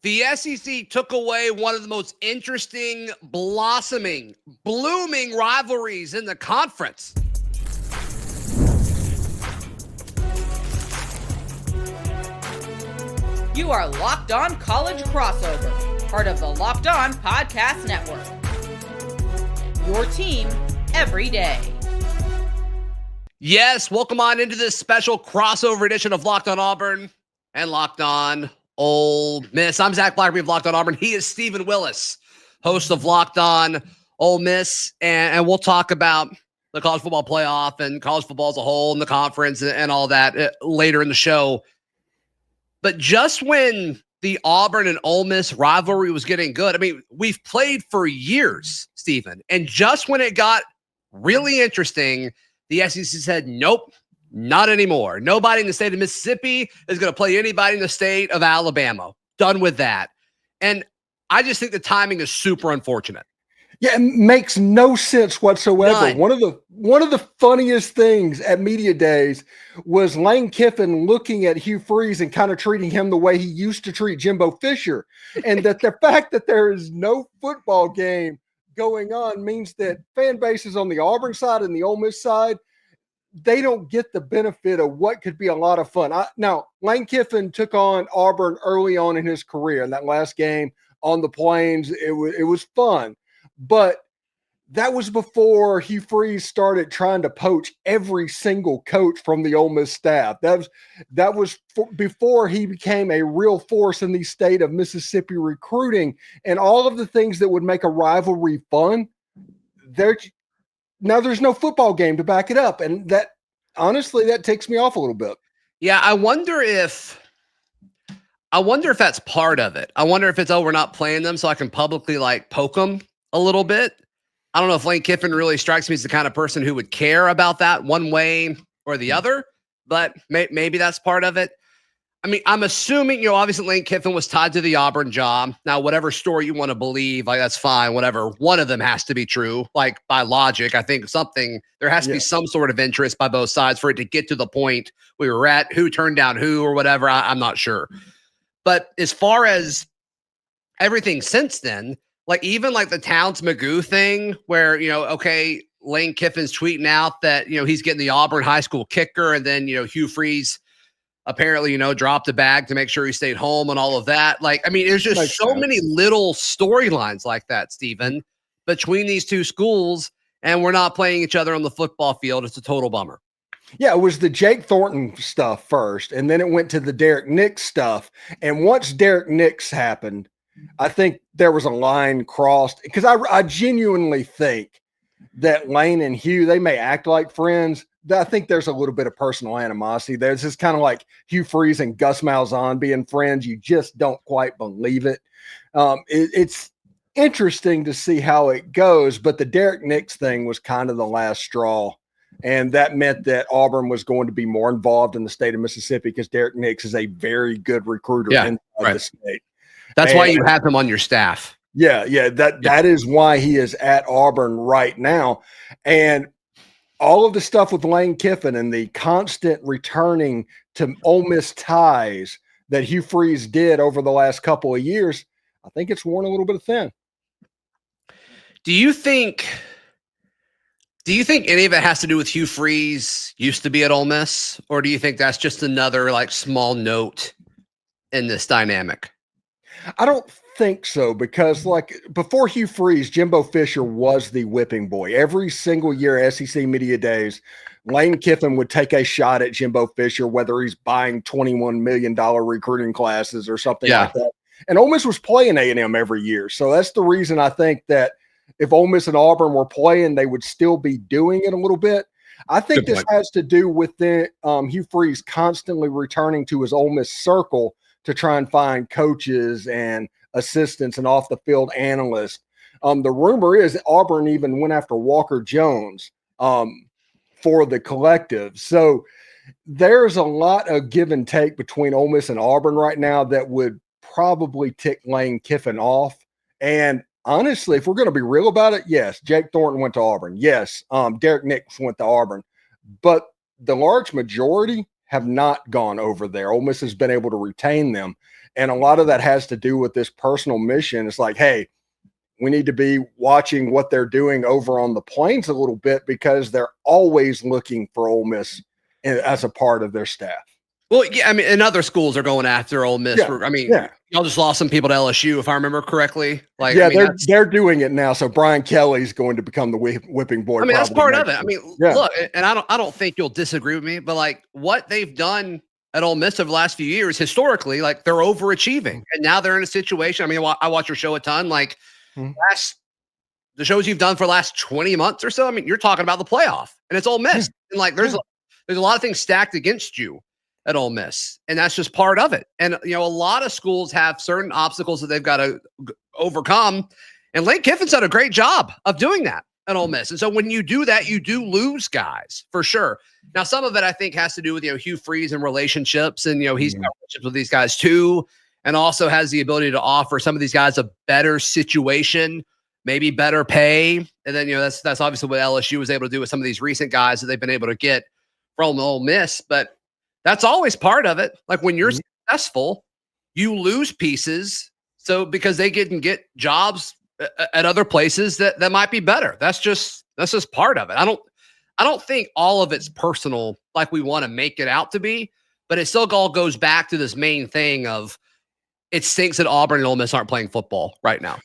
The SEC took away one of the most interesting, blooming rivalries in the conference. You are Locked On College Crossover, part of the Locked On Podcast Network. Your team every day. Yes, welcome on into this special crossover edition of Locked On Auburn and Locked On Ole Miss. I'm Zach Blackerby of Locked On Auburn. He is Stephen Willis, host of Locked On Ole Miss, and we'll talk about the college football playoff and college football as a whole and the conference and all that later in the show. But just when the Auburn and Ole Miss rivalry was getting good, I mean, we've played for years, Stephen, and just when it got really interesting, the SEC said, nope, not anymore. Nobody in the state of Mississippi is going to play anybody in the state of Alabama. Done with that. And I just think the timing is super unfortunate. Yeah, it makes no sense whatsoever. None. One of the funniest things at media days was Lane Kiffin looking at Hugh Freeze and kind of treating him the way he used to treat Jimbo Fisher. And that the fact that there is no football game going on means that fan bases on the Auburn side and the Ole Miss side, they don't get the benefit of what could be a lot of fun. Now, Lane Kiffin took on Auburn early on in his career. In that last game on the Plains, it was fun. But that was before Hugh Freeze started trying to poach every single coach from the Ole Miss staff. That was before he became a real force in the state of Mississippi recruiting, and all of the things that would make a rivalry fun. Now there's no football game to back it up, and that honestly that takes me off a little bit. Yeah, I wonder if that's part of it. I wonder if it's, we're not playing them so I can publicly poke them a little bit. I don't know if Lane Kiffin really strikes me as the kind of person who would care about that one way or the other, but maybe that's part of it. I mean, I'm assuming, obviously Lane Kiffin was tied to the Auburn job. Now, whatever story you want to believe, that's fine, whatever. One of them has to be true, by logic. I think there has to be some sort of interest by both sides for it to get to the point we were at, who turned down who or whatever. I'm not sure. But as far as everything since then, even the Towns Magoo thing where, okay, Lane Kiffin's tweeting out that, he's getting the Auburn high school kicker, and then, Hugh Freeze apparently, dropped a bag to make sure he stayed home and all of that. There's just so many little storylines like that, Stephen, between these two schools, and we're not playing each other on the football field. It's a total bummer. Yeah, it was the Jake Thornton stuff first, and then it went to the Derek Nix stuff. And once Derek Nix happened, I think there was a line crossed, because I genuinely think that Lane and Hugh, they may act like friends. I think there's a little bit of personal animosity. There's just kind of like Hugh Freeze and Gus Malzahn being friends. You just don't quite believe it. It's interesting to see how it goes, but the Derek Nix thing was kind of the last straw. And that meant that Auburn was going to be more involved in the state of Mississippi because Derek Nix is a very good recruiter inside the state. That's why you have him on your staff. Yeah. That is why he is at Auburn right now. And all of the stuff with Lane Kiffin and the constant returning to Ole Miss ties that Hugh Freeze did over the last couple of years, I think it's worn a little bit thin. Do you think any of it has to do with Hugh Freeze used to be at Ole Miss, or do you think that's just another small note in this dynamic? I don't think so, because before Hugh Freeze, Jimbo Fisher was the whipping boy. Every single year, SEC media days, Lane Kiffin would take a shot at Jimbo Fisher, whether he's buying $21 million recruiting classes or something like that. And Ole Miss was playing A&M every year. So that's the reason I think that if Ole Miss and Auburn were playing, they would still be doing it a little bit. I think this has to do with Hugh Freeze constantly returning to his Ole Miss circle to try and find coaches and assistants and off the field analysts. The rumor is that Auburn even went after Walker Jones for the collective. So there's a lot of give and take between Ole Miss and Auburn right now that would probably tick Lane Kiffin off. And honestly, if we're going to be real about it, yes, Jake Thornton went to Auburn. Yes, Derek Nix went to Auburn. But the large majority have not gone over there. Ole Miss has been able to retain them. And a lot of that has to do with this personal mission. It's like, hey, we need to be watching what they're doing over on the plains a little bit because they're always looking for Ole Miss as a part of their staff. Well, yeah, I mean, and other schools are going after Ole Miss. Yeah, y'all just lost some people to LSU, if I remember correctly. Like, yeah, they're doing it now. So Brian Kelly's going to become the whipping boy. I mean, that's part of it. I mean, look, and I don't think you'll disagree with me, but like what they've done at Ole Miss over the last few years, historically, like they're overachieving, and now they're in a situation. I mean, I watch your show a ton. Like the shows you've done for the last 20 months or so. I mean, you're talking about the playoff, and it's Ole Miss, and like there's a lot of things stacked against you at Ole Miss, and that's just part of it. And a lot of schools have certain obstacles that they've got to overcome, and Lane Kiffin's done a great job of doing that at Ole Miss. And so when you do that, you do lose guys for sure. Now, some of it I think has to do with Hugh Freeze and relationships, and he's got relationships with these guys too, and also has the ability to offer some of these guys a better situation, maybe better pay. And then that's obviously what LSU was able to do with some of these recent guys that they've been able to get from Ole Miss. But that's always part of it. Like when you're successful, you lose pieces. So because they can get jobs at other places that might be better. That's just part of it. I don't think all of it's personal like we want to make it out to be, but it still all goes back to this main thing of it stinks that Auburn and Ole Miss aren't playing football right now.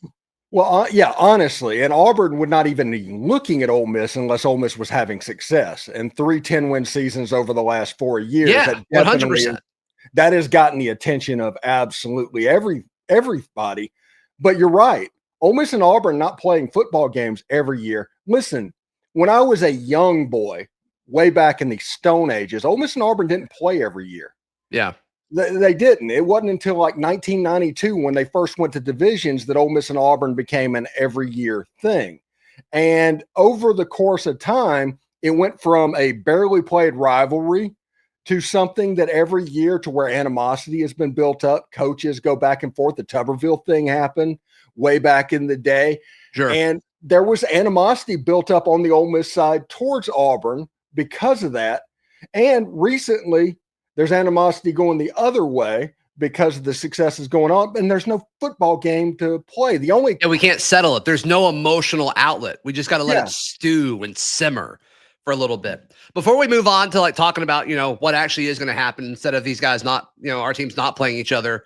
Well, yeah, honestly, and Auburn would not even be looking at Ole Miss unless Ole Miss was having success. And 3 10-win seasons over the last 4 years. Yeah, 100%. That has gotten the attention of absolutely everybody. But you're right. Ole Miss and Auburn not playing football games every year. Listen, when I was a young boy, way back in the Stone Ages, Ole Miss and Auburn didn't play every year. Yeah. They didn't. It wasn't until like 1992 when they first went to divisions that Ole Miss and Auburn became an every year thing. And over the course of time, it went from a barely played rivalry to something that every year to where animosity has been built up. Coaches go back and forth. The Tuberville thing happened way back in the day. Sure. And there was animosity built up on the Ole Miss side towards Auburn because of that. And recently, there's animosity going the other way because of the success is going on, and there's no football game to play. We can't settle it. There's no emotional outlet. We just got to let it stew and simmer for a little bit before we move on to like talking about, what actually is going to happen instead of these guys not, our teams not playing each other.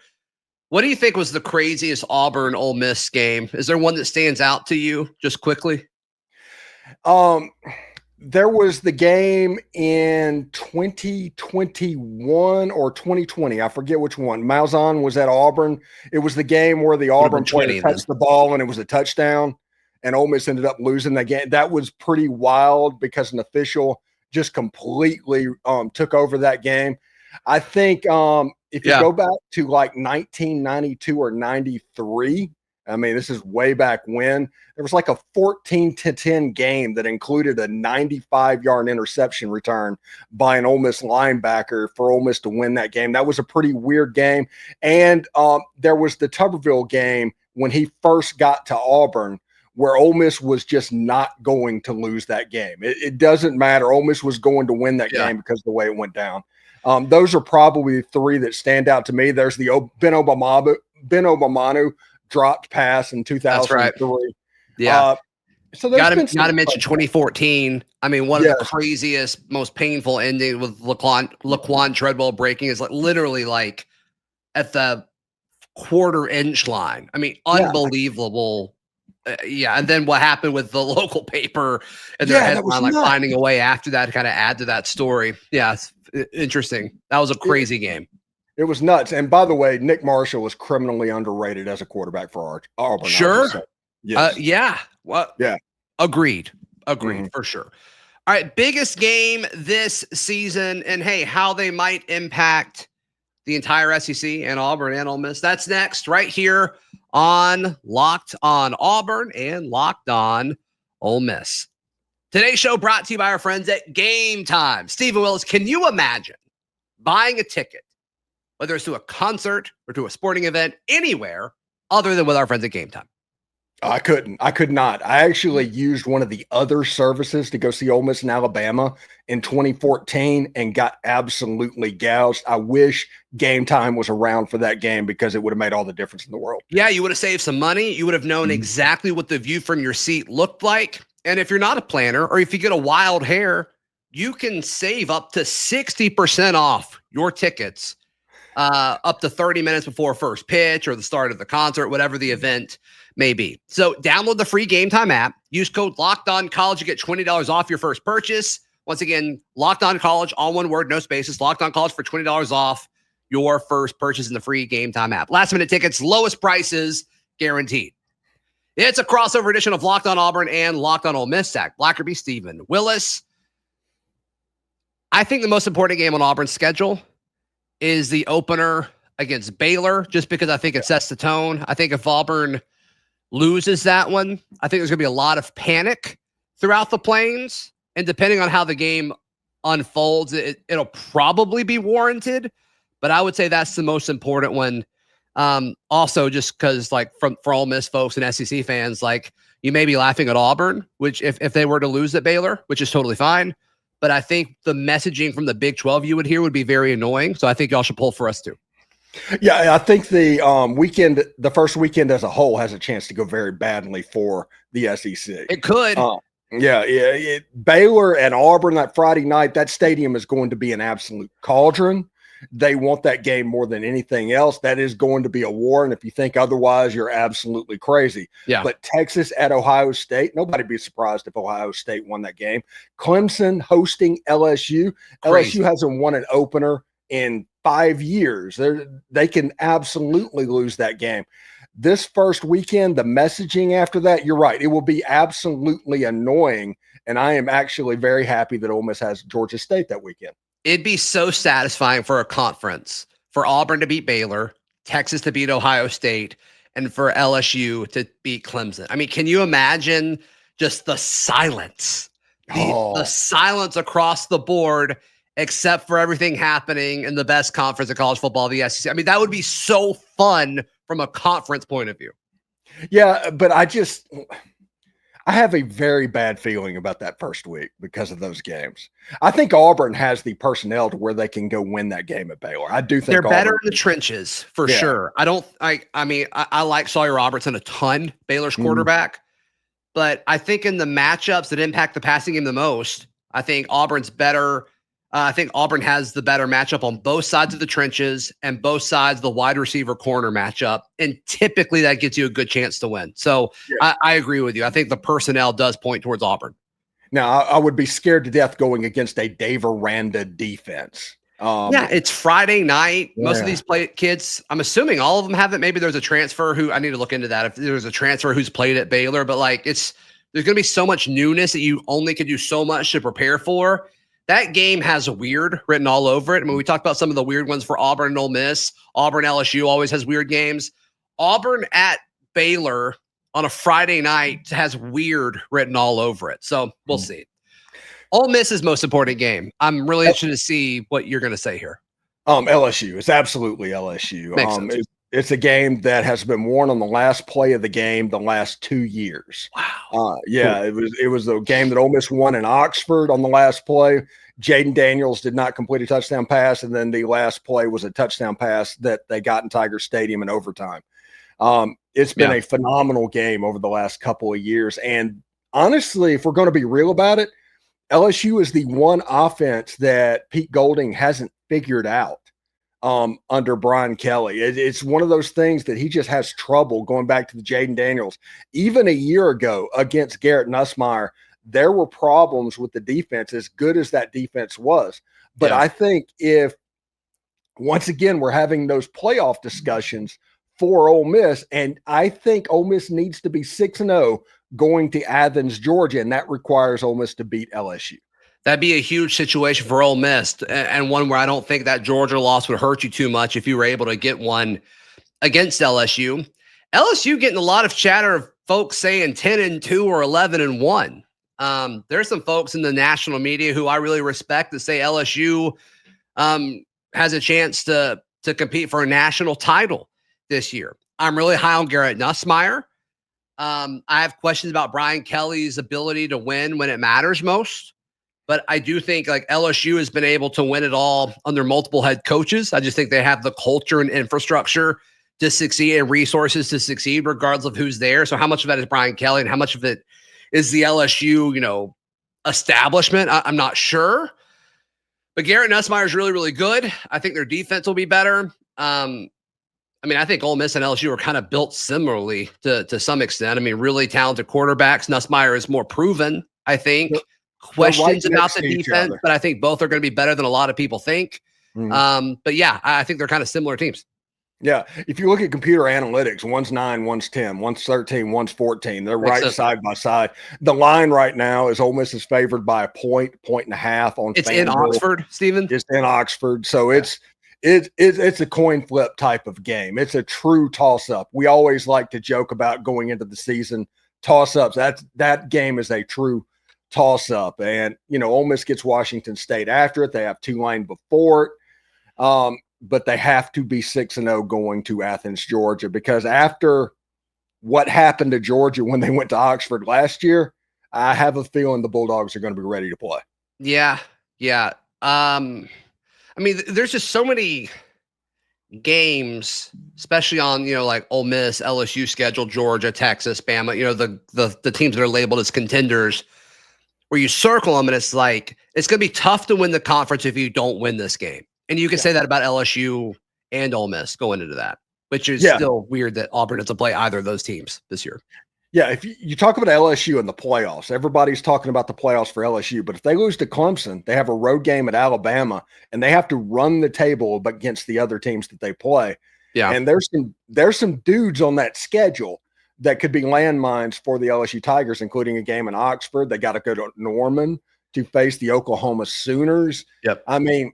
What do you think was the craziest Auburn Ole Miss game? Is there one that stands out to you just quickly? There was the game in 2021 or 2020. I forget which one. Malzahn was at Auburn. It was the game where the Auburn player touched the ball and it was a touchdown, and Ole Miss ended up losing that game. That was pretty wild because an official just completely took over that game. I think if you go back to like 1992 or 93, I mean, this is way back when. There was like a 14-10 game that included a 95-yard interception return by an Ole Miss linebacker for Ole Miss to win that game. That was a pretty weird game. And there was the Tuberville game when he first got to Auburn where Ole Miss was just not going to lose that game. It doesn't matter. Ole Miss was going to win that game because of the way it went down. Those are probably 3 that stand out to me. There's the Ben Obamanu dropped pass in 2003. That's right. Yeah. So got to mention 2014. I mean, one of the craziest, most painful ending with Laquan Treadwell breaking is like literally like at the quarter-inch line. I mean, unbelievable. And then what happened with the local paper and their headline, like finding a way after that to kind of add to that story. Yeah, it's interesting. That was a crazy game. It was nuts. And by the way, Nick Marshall was criminally underrated as a quarterback for Auburn. Sure. Well, agreed for sure. All right. Biggest game this season, and hey, how they might impact the entire SEC and Auburn and Ole Miss. That's next right here on Locked on Auburn and Locked on Ole Miss. Today's show brought to you by our friends at Game Time. Stephen Willis, can you imagine buying a ticket, whether it's to a concert or to a sporting event, anywhere other than with our friends at Game Time? I couldn't. I could not. I actually used one of the other services to go see Ole Miss in Alabama in 2014 and got absolutely gouged. I wish Game Time was around for that game because it would have made all the difference in the world. Yeah, you would have saved some money. You would have known exactly what the view from your seat looked like. And if you're not a planner or if you get a wild hair, you can save up to 60% off your tickets up to 30 minutes before first pitch or the start of the concert, whatever the event may be. So download the free Game Time app. Use code LOCKEDONCollege to get $20 off your first purchase. Once again, Locked On College, all one word, no spaces. Locked On College for $20 off your first purchase in the free Game Time app. Last minute tickets, lowest prices guaranteed. It's a crossover edition of Locked On Auburn and Locked On Ole Miss. Zach Blackerby, Stephen Willis. I think the most important game on Auburn's schedule is the opener against Baylor, just because I think it sets the tone. I think if Auburn loses that one, I think there's going to be a lot of panic throughout the Plains. And depending on how the game unfolds, it'll probably be warranted. But I would say that's the most important one. Also, just because, like, for Ole Miss folks and SEC fans, like, you may be laughing at Auburn, which if they were to lose at Baylor, which is totally fine. But I think the messaging from the Big 12 you would hear would be very annoying. So I think y'all should pull for us too. Yeah, I think the first weekend as a whole has a chance to go very badly for the SEC. It could. Baylor and Auburn that Friday night, that stadium is going to be an absolute cauldron. They want that game more than anything else. That is going to be a war. And if you think otherwise, you're absolutely crazy. Yeah. But Texas at Ohio State, nobody'd be surprised if Ohio State won that game. Clemson hosting LSU. Crazy. LSU hasn't won an opener in 5 years. They can absolutely lose that game. This first weekend, the messaging after that, you're right. It will be absolutely annoying. And I am actually very happy that Ole Miss has Georgia State that weekend. It'd be so satisfying for a conference for Auburn to beat Baylor, Texas to beat Ohio State, and for LSU to beat Clemson. I mean, can you imagine just the silence? The silence across the board, except for everything happening in the best conference of college football, the SEC. I mean, that would be so fun from a conference point of view. Yeah, but I have a very bad feeling about that first week because of those games. I think Auburn has the personnel to where they can go win that game at Baylor. I do think they're better Auburn in the trenches for sure. I like Sawyer Robertson a ton, Baylor's quarterback, but I think in the matchups that impact the passing game the most, I think Auburn's better. I think Auburn has the better matchup on both sides of the trenches and both sides of the wide receiver corner matchup. And typically that gets you a good chance to win. So I agree with you. I think the personnel does point towards Auburn. Now, I would be scared to death going against a Dave Aranda defense. It's Friday night. Most of these kids, I'm assuming all of them have it. Maybe there's a transfer who I need to look into that. If there's a transfer who's played at Baylor, but there's going to be so much newness that you only can do so much to prepare for. That game has weird written all over it. I mean, we talked about some of the weird ones for Auburn and Ole Miss. Auburn LSU always has weird games. Auburn at Baylor on a Friday night has weird written all over it. So we'll see. Ole Miss's most important game. I'm really interested to see what you're going to say here. LSU. It's absolutely LSU. Makes sense. It's a game that has been won on the last play of the game the last 2 years. Wow. Cool. It was a game that Ole Miss won in Oxford on the last play. Jaden Daniels did not complete a touchdown pass, and then the last play was a touchdown pass that they got in Tiger Stadium in overtime. It's been a phenomenal game over the last couple of years. And honestly, if we're going to be real about it, LSU is the one offense that Pete Golding hasn't figured out under Brian Kelly. It's one of those things that he just has trouble going back to the Jaden Daniels. Even a year ago against Garrett Nussmeier, there were problems with the defense, as good as that defense was. But I think if, once again, we're having those playoff discussions for Ole Miss, and I think Ole Miss needs to be 6-0 going to Athens, Georgia, and that requires Ole Miss to beat LSU. That'd be a huge situation for Ole Miss, and one where I don't think that Georgia loss would hurt you too much if you were able to get one against LSU. LSU getting a lot of chatter of folks saying 10-2 or 11-1. There's some folks in the national media who I really respect that say LSU has a chance to compete for a national title this year. I'm really high on Garrett Nussmeier. I have questions about Brian Kelly's ability to win when it matters most. But I do think like LSU has been able to win it all under multiple head coaches. I just think they have the culture and infrastructure to succeed and resources to succeed regardless of who's there. So how much of that is Brian Kelly and how much of it is the LSU, establishment? I'm not sure. But Garrett Nussmeier is really, really good. I think their defense will be better. I think Ole Miss and LSU are kind of built similarly to some extent. Really talented quarterbacks. Nussmeier is more proven, I think. Questions about the defense, but I think both are going to be better than a lot of people think. But yeah, I think they're kind of similar teams. Yeah. If you look at computer analytics, one's 9, one's 10, one's 13, one's 14. They're right side by side. The line right now is Ole Miss is favored by a point and a half on It's in Oxford, Stephen. It's in Oxford. So it's a coin flip type of game. It's a true toss-up. We always like to joke about going into the season toss-ups. That game is a true toss-up. And, Ole Miss gets Washington State after it. They have Tulane before it. But they have to be 6-0 going to Athens, Georgia, because after what happened to Georgia when they went to Oxford last year, I have a feeling the Bulldogs are going to be ready to play. Yeah. Yeah. There's just so many games, especially on, like Ole Miss, LSU schedule, Georgia, Texas, Bama, the teams that are labeled as contenders, where you circle them and it's like, it's going to be tough to win the conference if you don't win this game. And you can say that about LSU and Ole Miss going into that, which is still weird that Auburn doesn't play either of those teams this year. Yeah, if you talk about LSU in the playoffs, everybody's talking about the playoffs for LSU. But if they lose to Clemson, they have a road game at Alabama, and they have to run the table against the other teams that they play. Yeah, and there's some dudes on that schedule that could be landmines for the LSU Tigers, including a game in Oxford. They got to go to Norman to face the Oklahoma Sooners. Yep. I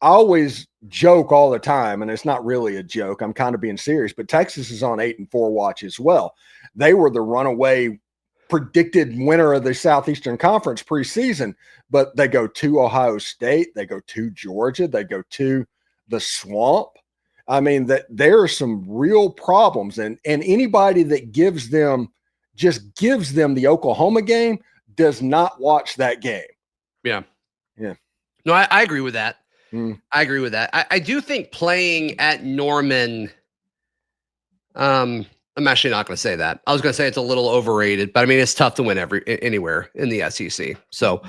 always joke all the time, and it's not really a joke. I'm kind of being serious, but Texas is on 8-4 watch as well. They were the runaway predicted winner of the Southeastern Conference preseason, but they go to Ohio State, they go to Georgia, they go to the Swamp. That there are some real problems, and anybody that gives them the Oklahoma game does not watch that game. Yeah. Yeah. No, I agree with that. I agree with that. I do think playing at Norman, I'm actually not going to say that. I was going to say it's a little overrated, but it's tough to win anywhere in the SEC. So,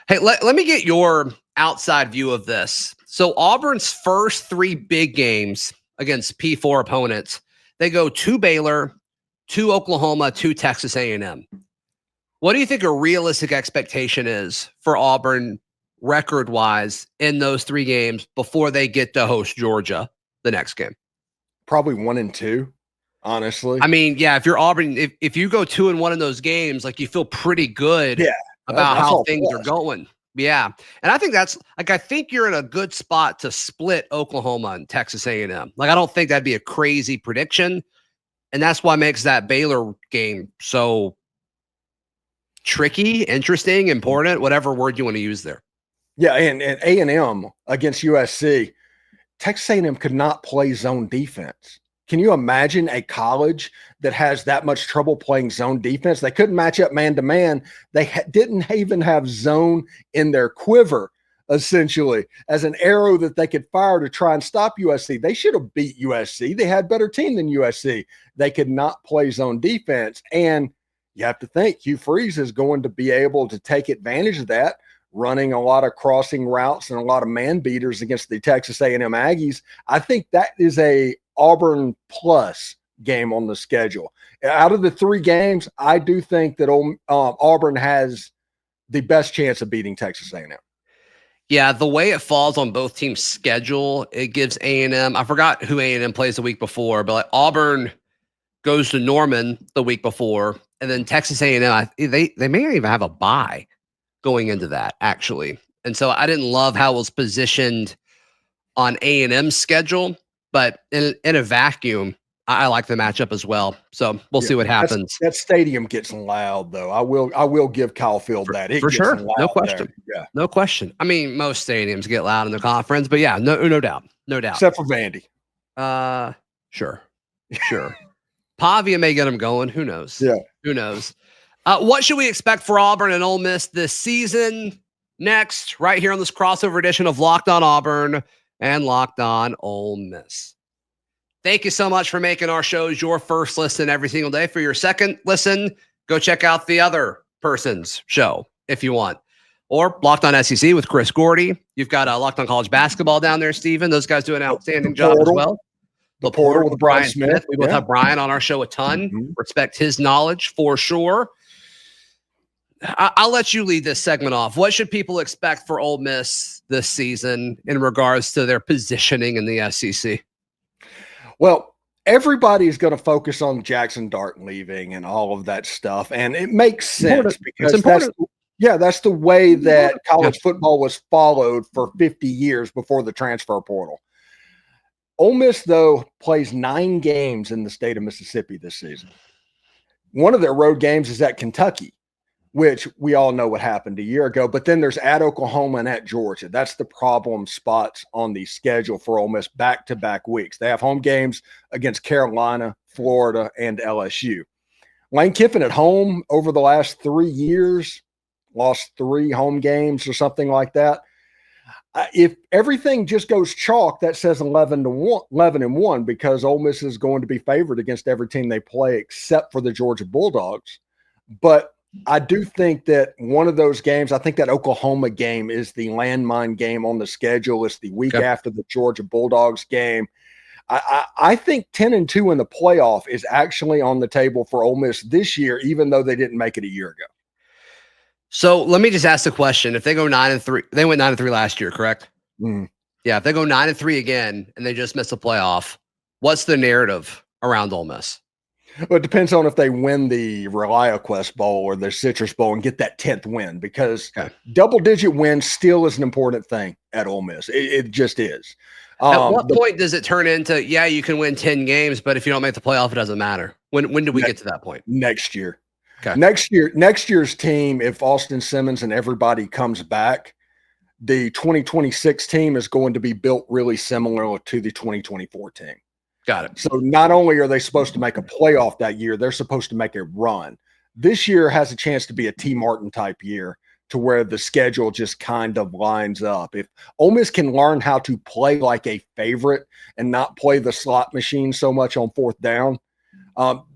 hey, let me get your outside view of this. So Auburn's first 3 big games against P4 opponents, they go to Baylor, to Oklahoma, to Texas A&M. What do you think a realistic expectation is for Auburn record-wise in those 3 games before they get to host Georgia the next game? Probably 1-2, honestly. If you're Auburn, if you go 2-1 in those games, like you feel pretty good about how things are going. Yeah. And I think I think you're in a good spot to split Oklahoma and Texas A&M. I don't think that'd be a crazy prediction. And that's what makes that Baylor game so tricky, interesting, important, whatever word you want to use there. Yeah, and A&M against USC, Texas A&M could not play zone defense. Can you imagine a college that has that much trouble playing zone defense? They couldn't match up man-to-man. They didn't even have zone in their quiver, essentially, as an arrow that they could fire to try and stop USC. They should have beat USC. They had a better team than USC. They could not play zone defense. And you have to think Hugh Freeze is going to be able to take advantage of that, running a lot of crossing routes and a lot of man beaters against the Texas A&M Aggies. I think that is a Auburn plus game on the schedule. Out of the 3 games, I do think that Auburn has the best chance of beating Texas A&M. Yeah, the way it falls on both teams' schedule, it gives A&M. I forgot who A&M plays the week before, but Auburn goes to Norman the week before, and then Texas A&M. They may even have a bye going into that, actually. And so I didn't love how it was positioned on A&M's schedule, but in a vacuum, I like the matchup as well. So we'll see what happens. That stadium gets loud, though. I will give Kyle Field that. For sure. No question. There. Yeah. No question. Most stadiums get loud in the conference, but yeah, no doubt. No doubt. Except for Vandy. Sure. Pavia may get them going. Who knows? Yeah. Who knows? What should we expect for Auburn and Ole Miss this season? Next, right here on this crossover edition of Locked On Auburn and Locked On Ole Miss. Thank you so much for making our shows your first listen every single day. For your second listen, go check out the other person's show if you want. Or Locked On SEC with Chris Gordy. You've got Locked On College Basketball down there, Steven. Those guys do an outstanding job as well. The Portal with Brian Smith. We both have Brian on our show a ton. Respect his knowledge for sure. I'll let you lead this segment off. What should people expect for Ole Miss this season in regards to their positioning in the SEC? Well, everybody's going to focus on Jackson Dart leaving and all of that stuff. And it makes sense because that's the way that college football was followed for 50 years before the transfer portal. Ole Miss, though, plays 9 games in the state of Mississippi this season. One of their road games is at Kentucky, which we all know what happened a year ago. But then there's at Oklahoma and at Georgia. That's the problem spots on the schedule for Ole Miss back-to-back weeks. They have home games against Carolina, Florida, and LSU. Lane Kiffin at home over the last 3 years, lost 3 home games or something like that. If everything just goes chalk, that says 11-1 because Ole Miss is going to be favored against every team they play except for the Georgia Bulldogs. But I do think that one of those games, I think that Oklahoma game is the landmine game on the schedule. It's the week after the Georgia Bulldogs game. I think 10-2 in the playoff is actually on the table for Ole Miss this year, even though they didn't make it a year ago. So let me just ask the question. If they go 9-3, they went 9-3 last year, correct? Mm. Yeah. If they go 9-3 again and they just miss the playoff, what's the narrative around Ole Miss? Well, it depends on if they win the ReliaQuest Bowl or the Citrus Bowl and get that 10th win, because double-digit wins still is an important thing at Ole Miss. It just is. At what point does it turn into, you can win 10 games, but if you don't make the playoff, it doesn't matter? When do we get to that point? Next year. Okay. Next year's team, if Austin Simmons and everybody comes back, the 2026 team is going to be built really similar to the 2024 team. Got it. So not only are they supposed to make a playoff that year, they're supposed to make a run. This year has a chance to be a T. Martin type year to where the schedule just kind of lines up. If Ole Miss can learn how to play like a favorite and not play the slot machine so much on fourth down,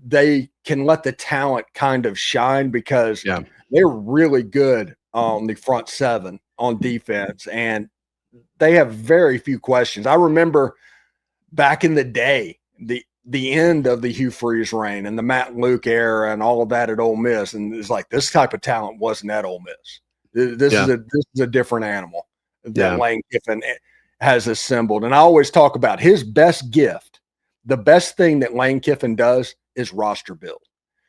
they can let the talent kind of shine because they're really good on the front seven on defense, and they have very few questions. I remember back in the day, the end of the Hugh Freeze reign and the Matt Luke era and all of that at Ole Miss, and it's like this type of talent wasn't at Ole Miss. This is a different animal that Lane Kiffin has assembled. And I always talk about his best gift. The best thing that Lane Kiffin does is roster build.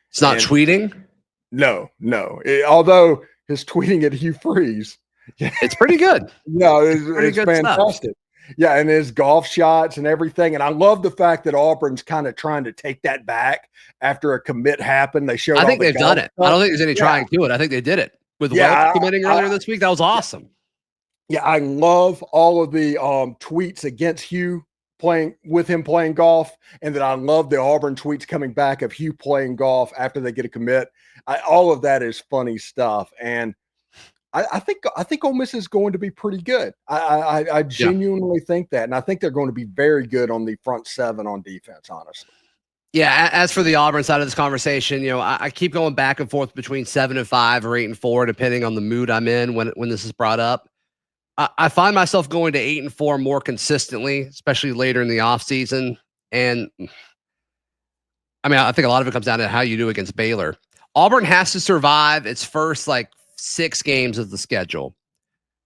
It's not tweeting? No. Although his tweeting at Hugh Freeze. It's pretty good. No, it's fantastic. Stuff. Yeah, and his golf shots and everything. And I love the fact that Auburn's kind of trying to take that back after a commit happened. They showed I think they've done it. I don't think there's any trying to it. I think they did it. With Welch committing earlier this week, that was awesome. Yeah, I love all of the tweets against Hugh playing golf, and that I love the Auburn tweets coming back of Hugh playing golf after they get a commit. All of that is funny stuff, and I think Ole Miss is going to be pretty good. I genuinely think that, and I think they're going to be very good on the front seven on defense, honestly. Yeah, as for the Auburn side of this conversation, I keep going back and forth between 7-5 or 8-4, depending on the mood I'm in when this is brought up. I find myself going to 8-4 more consistently, especially later in the offseason. And I mean, I think a lot of it comes down to how you do against Baylor. Auburn has to survive its first 6 games of the schedule.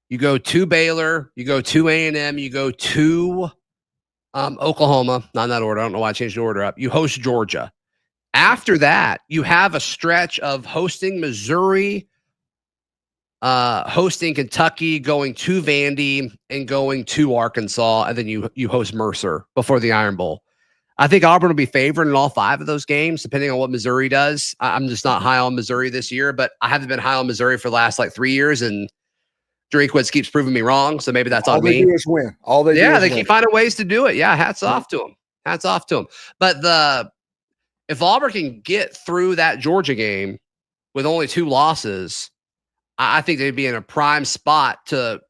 You go to Baylor, you go to A&M, you go to Oklahoma, not in that order. I don't know why I changed the order up. You host Georgia. After that, you have a stretch of hosting Missouri, hosting Kentucky, going to Vandy, and going to Arkansas, and then you host Mercer before the Iron Bowl. I think Auburn will be favored in all 5 of those games, depending on what Missouri does. I'm just not high on Missouri this year, but I haven't been high on Missouri for the last 3 years, and Drinkwitz keeps proving me wrong, so maybe that's on me. All they do is win. They keep finding ways to do it. Yeah, hats off to them. But if if Auburn can get through that Georgia game with only 2 losses, I think they'd be in a prime spot to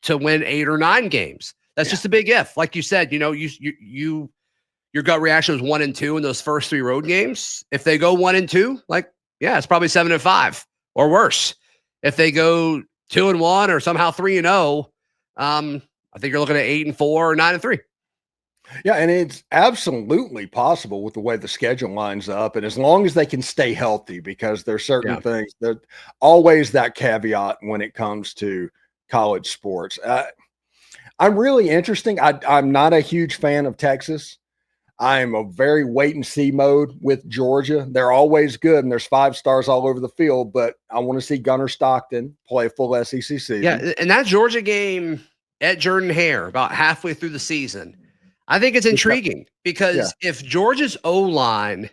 win 8 or 9 games. That's just a big if. Like you said, your gut reaction was 1-2 in those first 3 road games. If they go 1-2, it's probably 7-5 or worse. If they go 2-1 or somehow 3-0, I think you're looking at 8-4 or 9-3. Yeah, and it's absolutely possible with the way the schedule lines up, and as long as they can stay healthy, because there's certain things that always that caveat when it comes to college sports. I'm really interesting. I'm not a huge fan of Texas. I'm a very wait and see mode with Georgia. They're always good, and there's 5 stars all over the field, but I want to see Gunnar Stockton play a full SEC season. Yeah, and that Georgia game at Jordan-Hare about halfway through the season, I think it's intriguing because if Georgia's O-line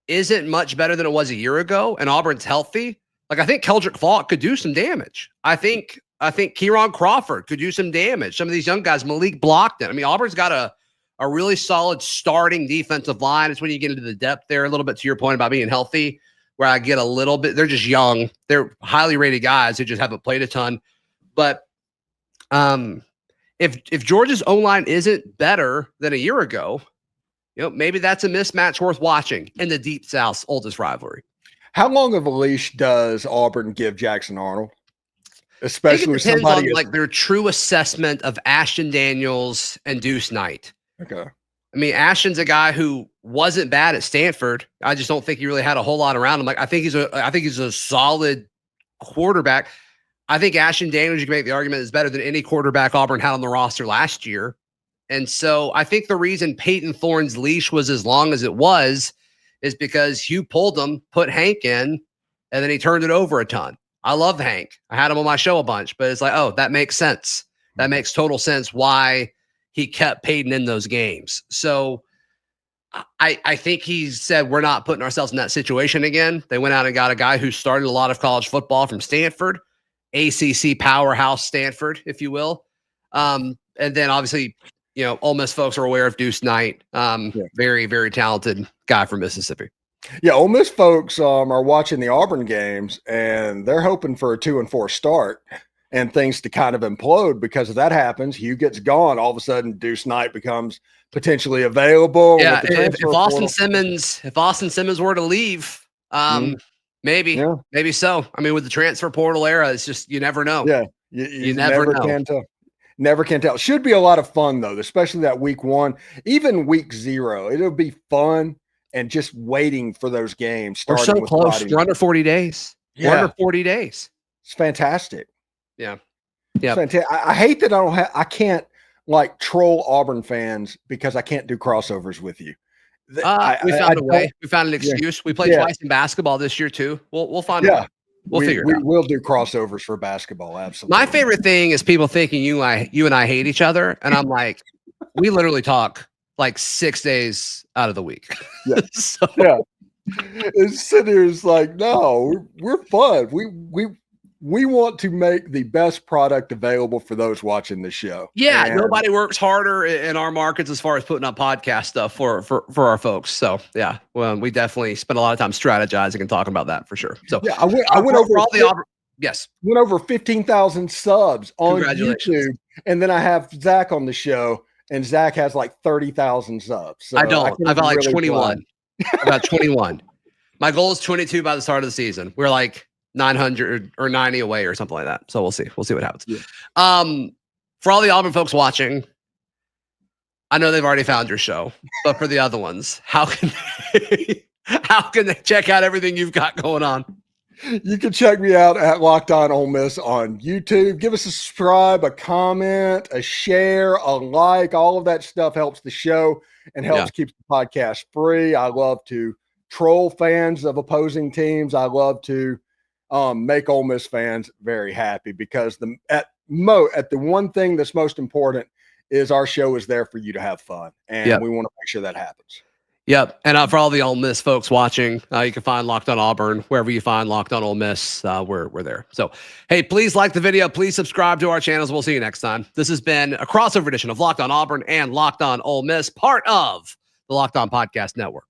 isn't much better than it was a year ago and Auburn's healthy, I think Keldrick Faulk could do some damage. I think Kieran Crawford could do some damage. Some of these young guys, Malik Blockton. I mean, Auburn's got a really solid starting defensive line. It's when you get into the depth there a little bit, to your point about being healthy, where I get a little bit, they're just young. They're highly rated guys who just haven't played a ton. But if Georgia's O-line isn't better than a year ago, maybe that's a mismatch worth watching in the Deep South's oldest rivalry. How long of a leash does Auburn give Jackson Arnold? Especially with somebody on their true assessment of Ashton Daniels and Deuce Knight. Okay. I mean, Ashton's a guy who wasn't bad at Stanford. I just don't think he really had a whole lot around him. I think he's a solid quarterback. I think Ashton Daniels, you can make the argument, is better than any quarterback Auburn had on the roster last year. And so I think the reason Peyton Thorne's leash was as long as it was is because Hugh pulled him, put Hank in, and then he turned it over a ton. I love Hank. I had him on my show a bunch, but it's that makes sense. That makes total sense why he kept Peyton in those games. So I think he said, we're not putting ourselves in that situation again. They went out and got a guy who started a lot of college football from Stanford, ACC powerhouse Stanford, if you will. And then obviously, Ole Miss folks are aware of Deuce Knight. Very, very talented guy from Mississippi. Yeah, Ole Miss folks are watching the Auburn games, and they're hoping for a 2-4 start and things to kind of implode, because if that happens, Hugh gets gone. All of a sudden, Deuce Knight becomes potentially available. Yeah, if Austin Simmons were to leave, maybe so. I mean, with the transfer portal era, it's just you never know. Yeah, you never know. Never can tell. Should be a lot of fun though, especially that week 1, even week 0. It'll be fun. And just waiting for those games. We're so close. We're under 40 days. Yeah. We're under 40 days. It's fantastic. Yeah. Yeah. I hate that I can't troll Auburn fans because I can't do crossovers with you. We found a way. We found an excuse. Yeah. We played twice in basketball this year too. We'll find a way. We'll figure it out. We will do crossovers for basketball. Absolutely. My favorite thing is people thinking you and I hate each other. And I'm like, we literally talk 6 days out of the week. Yeah. And Sitter's no, we're fun. We want to make the best product available for those watching the show. Yeah, and nobody works harder in our markets as far as putting up podcast stuff for our folks. So yeah, well, we definitely spend a lot of time strategizing and talking about that for sure. So yeah, I went over all the went over 15,000 subs on YouTube, and then I have Zach on the show. And Zach has 30,000 subs. So I don't. I've got 21. I've got 21. My goal is 22 by the start of the season. We're 900 or 90 away or something like that. So we'll see. We'll see what happens. Yeah. For all the Auburn folks watching, I know they've already found your show, but for the other ones, how can they check out everything you've got going on? You can check me out at Locked On Ole Miss on YouTube. Give us a subscribe, a comment, a share, a like. All of that stuff helps the show and helps keep the podcast free. I love to troll fans of opposing teams. I love to make Ole Miss fans very happy, because the one thing that's most important is our show is there for you to have fun, and we want to make sure that happens. Yep. And for all the Ole Miss folks watching, you can find Locked On Auburn wherever you find Locked On Ole Miss. We're there. So, hey, please like the video. Please subscribe to our channels. We'll see you next time. This has been a crossover edition of Locked On Auburn and Locked On Ole Miss, part of the Locked On Podcast Network.